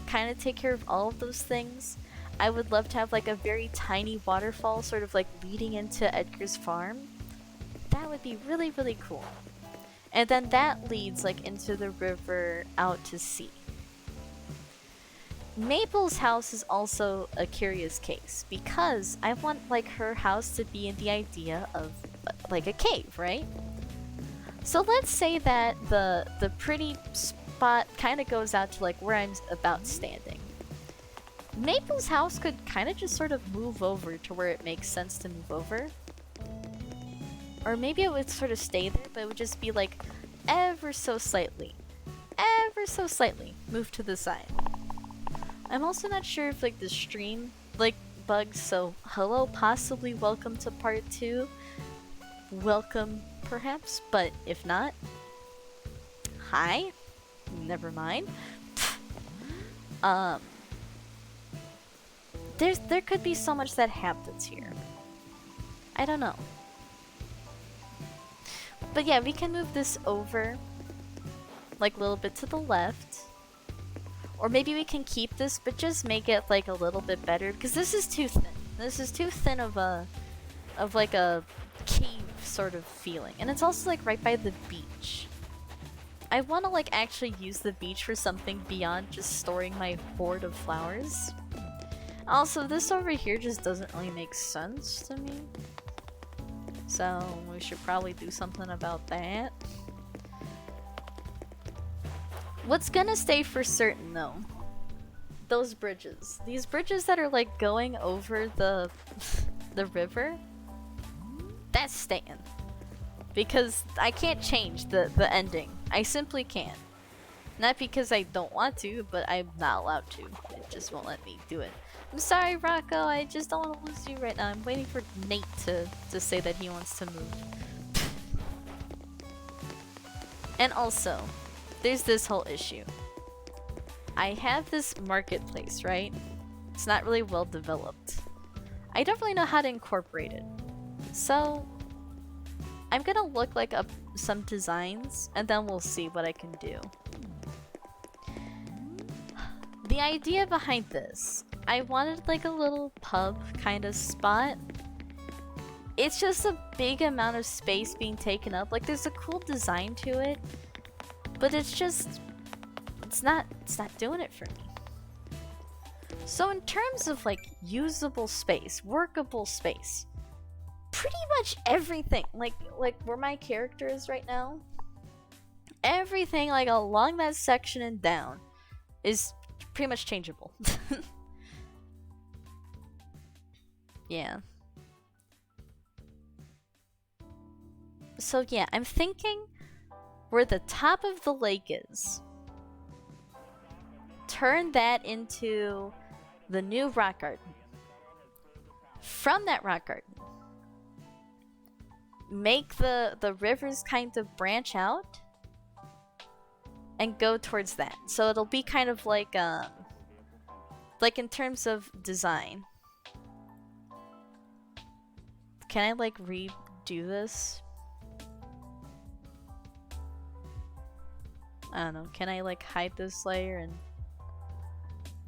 kind of take care of all of those things, I would love to have like a very tiny waterfall sort of like leading into Edgar's farm. That would be really, really cool. And then that leads like into the river out to sea. Maple's house is also a curious case because I want like her house to be in the idea of like a cave, right? So let's say that the pretty spot kind of goes out to like where I'm about standing. Maple's house could kind of just sort of move over to where it makes sense to move over. Or maybe it would sort of stay there, but it would just be like ever so slightly move to the side. I'm also not sure if like the stream like bugs, so hello, possibly welcome to part 2. Welcome perhaps, but if not, hi, never mind. There could be so much that happens here. I don't know. But yeah, we can move this over like a little bit to the left. Or maybe we can keep this, but just make it like a little bit better, because this is too thin. This is too thin of like a cave sort of feeling. And it's also like right by the beach. I want to like actually use the beach for something beyond just storing my hoard of flowers. Also, this over here just doesn't really make sense to me. So we should probably do something about that. What's gonna stay for certain though? Those bridges. These bridges that are like going over the river. That's staying. Because I can't change the ending. I simply can't. Not because I don't want to, but I'm not allowed to. It just won't let me do it. I'm sorry, Rocco, I just don't want to lose you right now. I'm waiting for Nate to say that he wants to move. And also, there's this whole issue. I have this marketplace, right? It's not really well developed. I don't really know how to incorporate it. So, I'm gonna look like up some designs and then we'll see what I can do. The idea behind this, I wanted like a little pub kind of spot. It's just a big amount of space being taken up. Like there's a cool design to it, but it's not doing it for me. So in terms of like usable space, workable space, pretty much everything, like where my character is right now, everything like along that section and down is pretty much changeable. Yeah. So yeah, I'm thinking where the top of the lake is, turn that into the new rock garden. From that rock garden, make the rivers kind of branch out and go towards that. So it'll be kind of like in terms of design. Can I like redo this? I don't know. Can I like hide this layer and...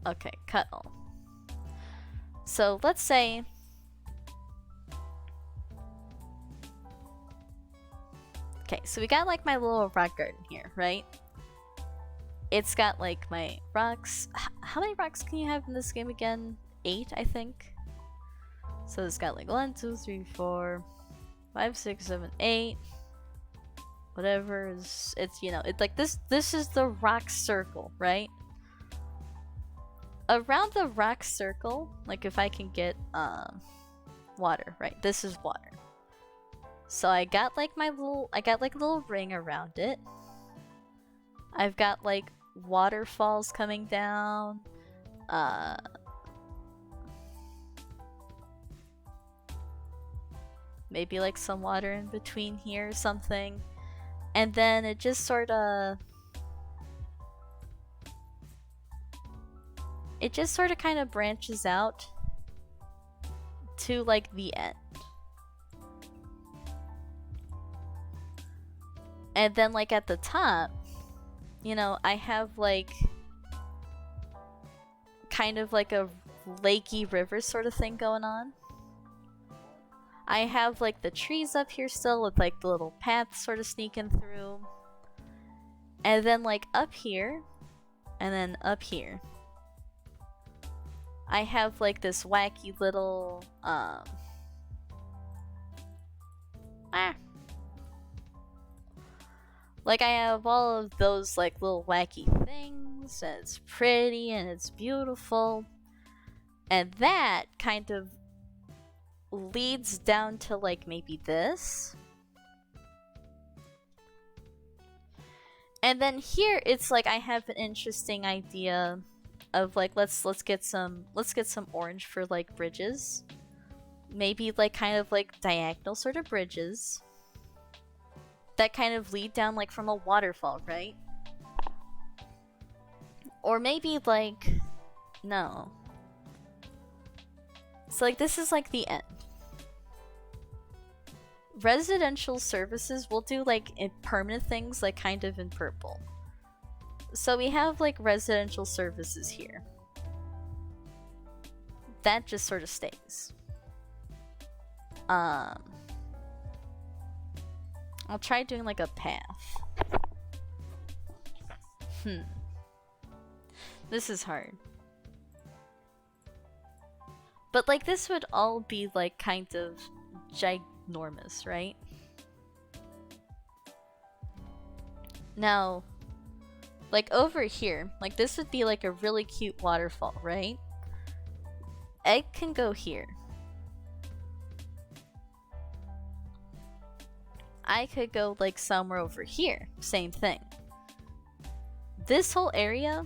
Okay, cut all. So let's say... Okay, so we got like my little rock garden here, right? It's got like my rocks. How many rocks can you have in this game again? 8, I think. So it's got like 1, 2, 3, 4, 5, 6, 7, 8. Whatever is, it's, you know, it's like this is the rock circle, right? Around the rock circle, like if I can get water, right? This is water. So I got like a little ring around it. I've got like waterfalls coming down. Maybe like some water in between here or something. And then it just sort of... It just sort of kind of branches out to like the end. And then like at the top, you know, I have like kind of like a lakey river sort of thing going on. I have like the trees up here still with like the little paths sort of sneaking through. And then like up here, and then up here, I have like this wacky little, like I have all of those like little wacky things, and it's pretty and it's beautiful. And that kind of leads down to like maybe this. And then here it's like I have an interesting idea of like let's get some orange for like bridges. Maybe like kind of like diagonal sort of bridges that kind of lead down like from a waterfall, right? Or maybe like no. So like this is like the end. Residential services will do like permanent things like kind of in purple. So we have like residential services here. That just sort of stays. I'll try doing like a path. This is hard. But like this would all be like kind of ginormous, right? Now, like over here, like this would be like a really cute waterfall, right? Egg can go here. I could go like somewhere over here, same thing. This whole area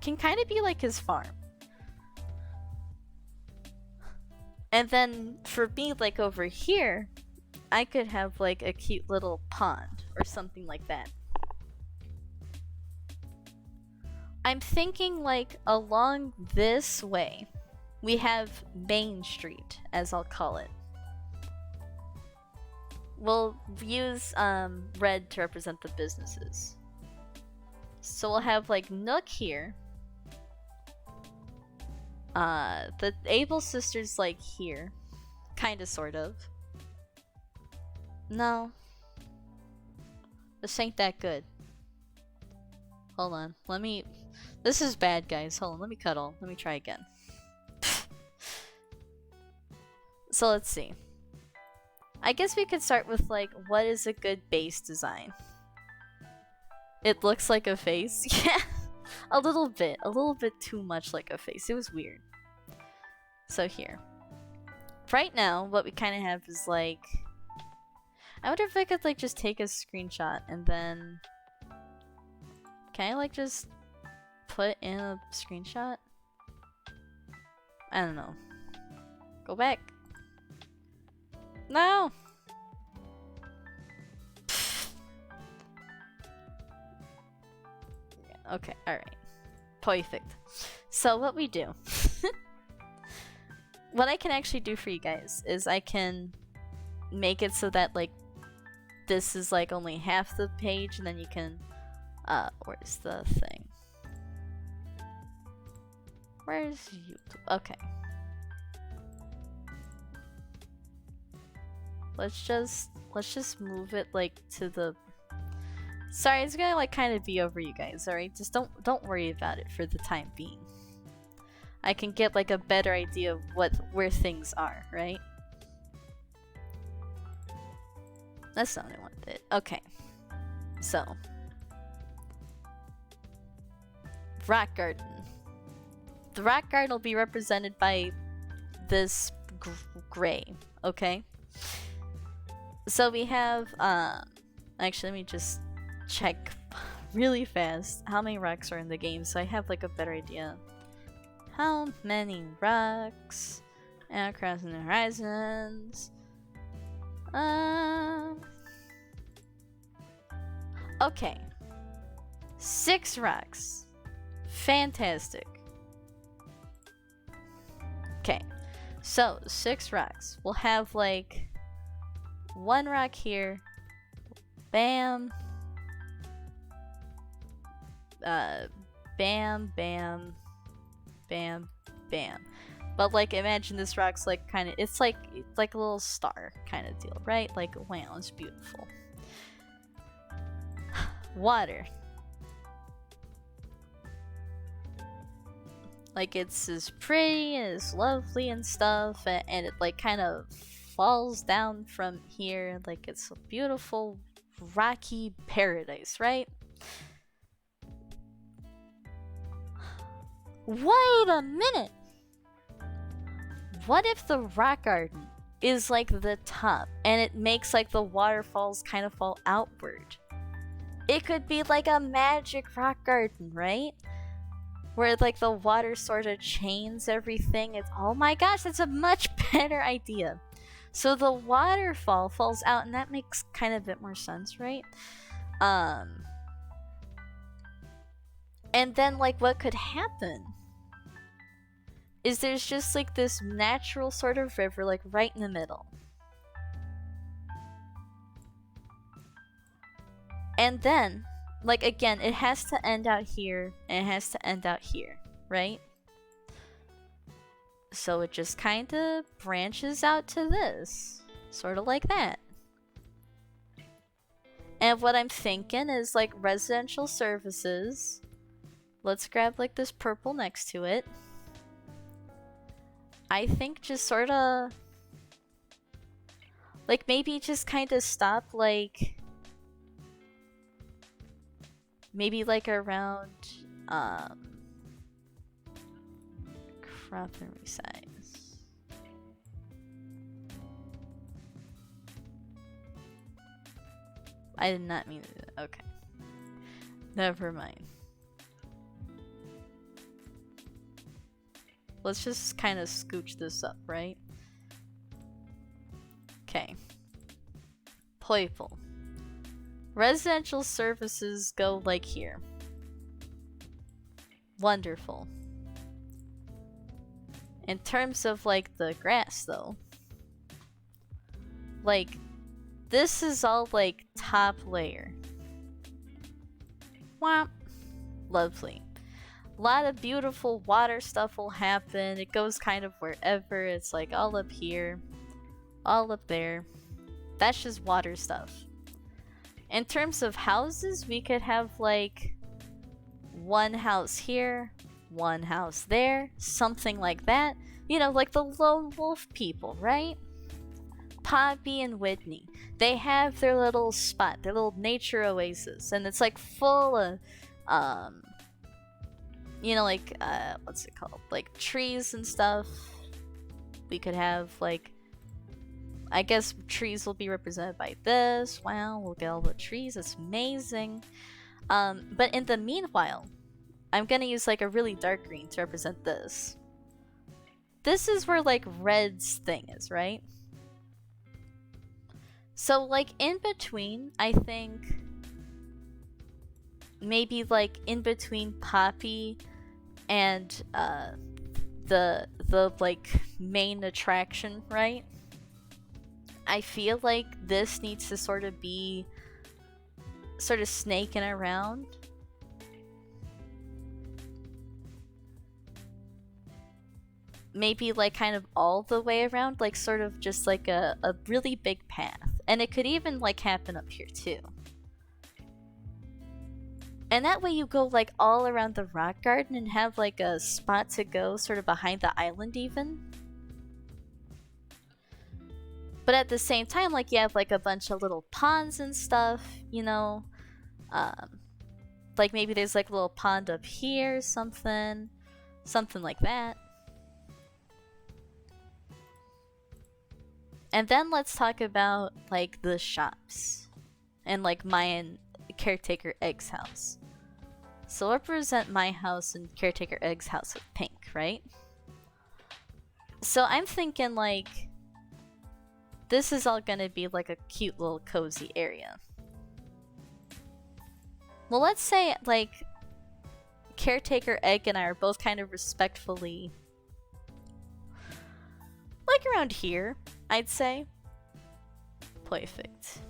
can kind of be like his farm. And then for me, like over here, I could have like a cute little pond or something like that. I'm thinking like along this way, we have Main Street, as I'll call it. We'll use red to represent the businesses. So we'll have like Nook here. The Able Sisters like here. Kinda, sort of. No. This ain't that good. Hold on, let me... This is bad, guys. Hold on, let me cuddle. Let me try again. So let's see. I guess we could start with like, what is a good base design? It looks like a face. Yeah, a little bit too much like a face. It was weird. So here. Right now, what we kind of have is like... I wonder if I could like just take a screenshot and then... Can I like just put in a screenshot? I don't know. Go back. No! Okay, alright. Perfect. So what we do... what I can actually do for you guys is I can make it so that like this is like only half the page, and then you can where's the thing? Where's YouTube? Okay. Let's just move it like to the... Sorry, it's gonna like kind of be over you guys, alright? Just don't worry about it for the time being. I can get like a better idea of where things are, right? That's not what I wanted. Okay. So. Rock Garden. The Rock Garden will be represented by this gray, okay? So we have, actually let me just check really fast how many rocks are in the game so I have like a better idea. How many rocks? Across the horizons. Okay. 6 rocks. Fantastic. Okay. So, 6 rocks. We'll have like 1 rock here. Bam. bam, bam, bam, bam. But like, imagine this rock's like kind of, it's like a little star kind of deal, right? Like, wow, it's beautiful. Water. Like, it's as pretty and as lovely and stuff, and it like kind of falls down from here. Like, it's a beautiful rocky paradise, right? Wait a minute! What if the rock garden is like the top and it makes like the waterfalls kind of fall outward? It could be like a magic rock garden, right? Where like the water sort of chains everything. It's, oh my gosh, that's a much better idea. So the waterfall falls out, and that makes kind of a bit more sense, right? And then like what could happen is there's just like this natural sort of river like right in the middle. And then, like, again, it has to end out here, and it has to end out here, right? So it just kind of branches out to this. Sort of like that. And what I'm thinking is, like, residential services. Let's grab, like, this purple next to it. I think just sort of... like, maybe just kind of stop, like... maybe like around crop and resize. I did not mean to do that. Okay. Never mind. Let's just kind of scooch this up, right? Okay. Playful. Residential services go like here. Wonderful. In terms of like the grass though, like this is all like top layer. Womp. Lovely. A lot of beautiful water stuff will happen. It goes kind of wherever. It's like all up here, all up there. That's just water stuff. In terms of houses, we could have like one house here, one house there, something like that. You know, like the lone wolf people, right? Poppy and Whitney. They have their little spot, their little nature oasis, and it's like full of, you know, like, what's it called? Like trees and stuff. We could have like, I guess trees will be represented by this. Wow, we'll get all the trees. It's amazing. But in the meanwhile, I'm gonna use like a really dark green to represent this. This is where like red's thing is, right? So like in between, I think maybe like in between Poppy and the like main attraction, right? I feel like this needs to sort of be sort of snaking around. Maybe like kind of all the way around, like sort of just like a really big path. And it could even like happen up here too. And that way you go like all around the rock garden and have like a spot to go sort of behind the island even. But at the same time, like, you have, like, a bunch of little ponds and stuff, you know? Like, maybe there's, like, a little pond up here, something like that. And then let's talk about, like, the shops. And, like, Mayan Caretaker Egg's house. So represent my house and Caretaker Egg's house with pink, right? So I'm thinking, like... this is all gonna be like a cute little cozy area. Well, let's say like Caretaker Egg and I are both kind of respectfully like around here, I'd say. Perfect.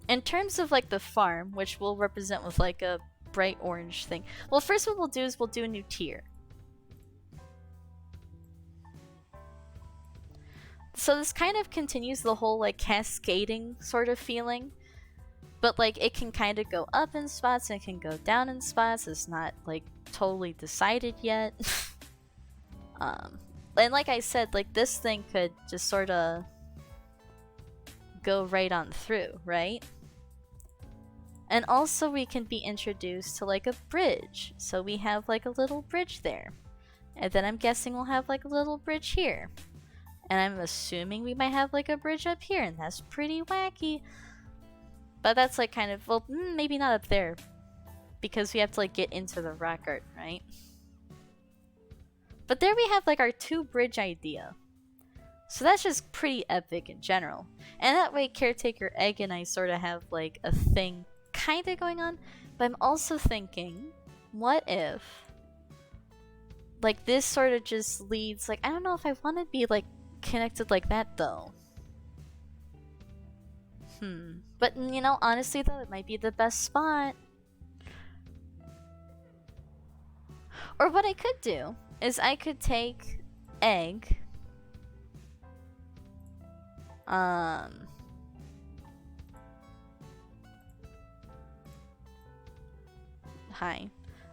In terms of like the farm, which we'll represent with like a bright orange thing. Well, first what we'll do is we'll do a new tier. So this kind of continues the whole like cascading sort of feeling, but like it can kind of go up in spots and it can go down in spots. It's not like totally decided yet. And like I said, like this thing could just sort of go right on through, right? And also we can be introduced to like a bridge. So we have like a little bridge there. And then I'm guessing we'll have like a little bridge here. And I'm assuming we might have like a bridge up here, and that's pretty wacky. But that's like kind of, well, maybe not up there, because we have to like get into the rock art, right? But there we have like our 2-bridge idea. So that's just pretty epic in general. And that way Caretaker Egg and I sort of have like a thing kind of going on. But I'm also thinking, what if like this sort of just leads, like, I don't know if I want to be like connected like that though. But you know, honestly though, it might be the best spot. Or what I could do is I could take Egg, hi.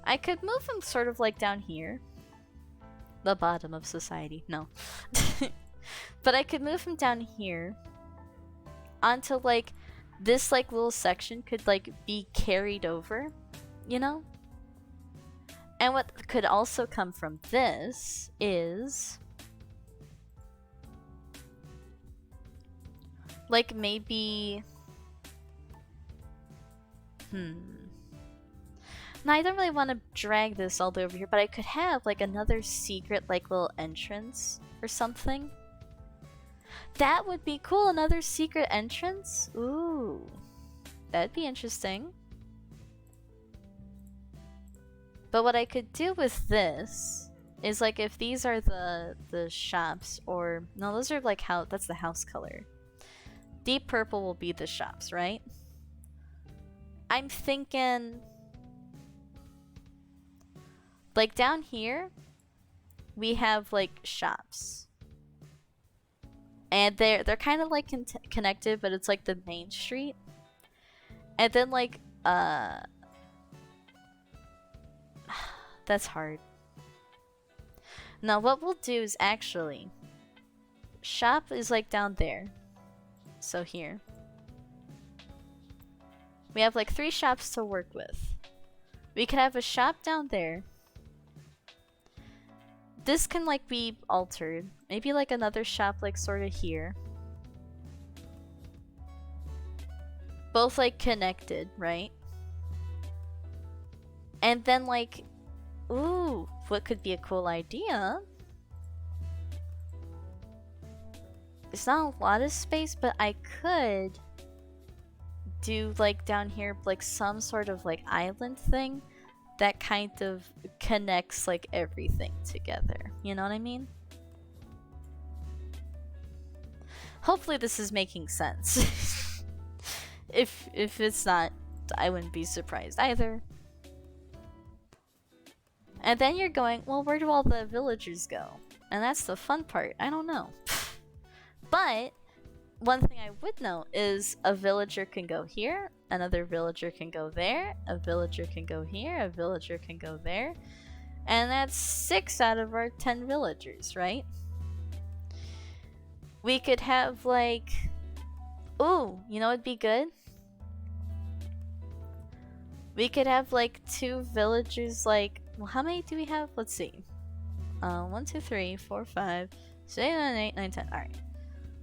I could move him sort of like down here. The bottom of society. No. But I could move him down here onto like this like little section could like be carried over, you know? And what could also come from this is like maybe now I don't really want to drag this all the way over here, but I could have like another secret like little entrance or something. That would be cool, another secret entrance? Ooh. That'd be interesting. But what I could do with this is like if these are the shops, or no, those are like how that's the house color. Deep purple will be the shops, right? I'm thinking like down here we have like shops. And they're kind of like connected, but it's like the main street. And then like that's hard. Now what we'll do is actually shop is like down there. So here. We have like 3 shops to work with. We could have a shop down there. This can like be altered. Maybe like another shop like sort of here. Both like connected, right? And then like, ooh, what could be a cool idea? It's not a lot of space, but I could do like down here like some sort of like island thing that kind of connects like everything together. You know what I mean? Hopefully this is making sense. If it's not, I wouldn't be surprised either. And then you're going, well, where do all the villagers go? And that's the fun part. I don't know. But one thing I would note is a villager can go here, another villager can go there, a villager can go here, a villager can go there. And that's 6 out of our 10 villagers, right? We could have like, ooh, you know what'd be good? We could have like 2 villagers like, well, how many do we have? Let's see. 1, 2, 3, 4, 5, 6, 7, 8, 9, 10. Alright.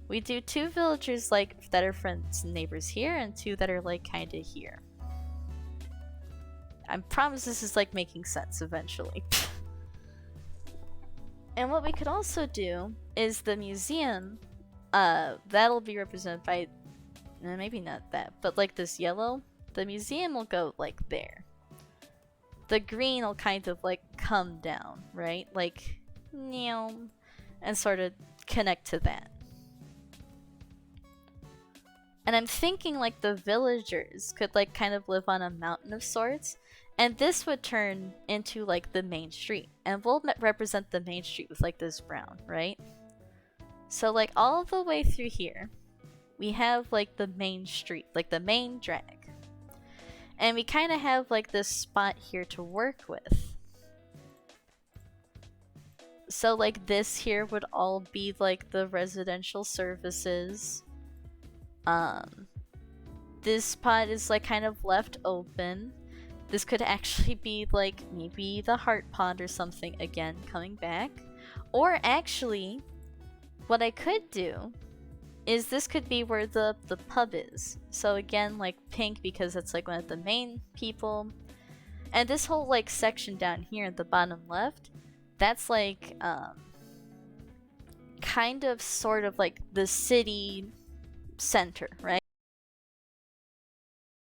We do 2 villagers like that are friends and neighbors here, and 2 that are like kinda here. I promise this is like making sense eventually. And what we could also do is the museum, that'll be represented by, maybe not that, but like this yellow. The museum will go like there. The green will kind of like come down, right? Like, and sort of connect to that. And I'm thinking like the villagers could like kind of live on a mountain of sorts, And this would turn into like the main street, and we'll represent the main street with like this brown, right? So like all the way through here, we have like the main street, like the main drag. And we kind of have like this spot here to work with. So like this here would all be like the residential services. This spot is like kind of left open. This could actually be like maybe the heart pond or something again coming back. Or actually, what I could do is this could be where the pub is. So again, like pink because it's like one of the main people. And this whole like section down here at the bottom left, that's like kind of sort of like the city center, right?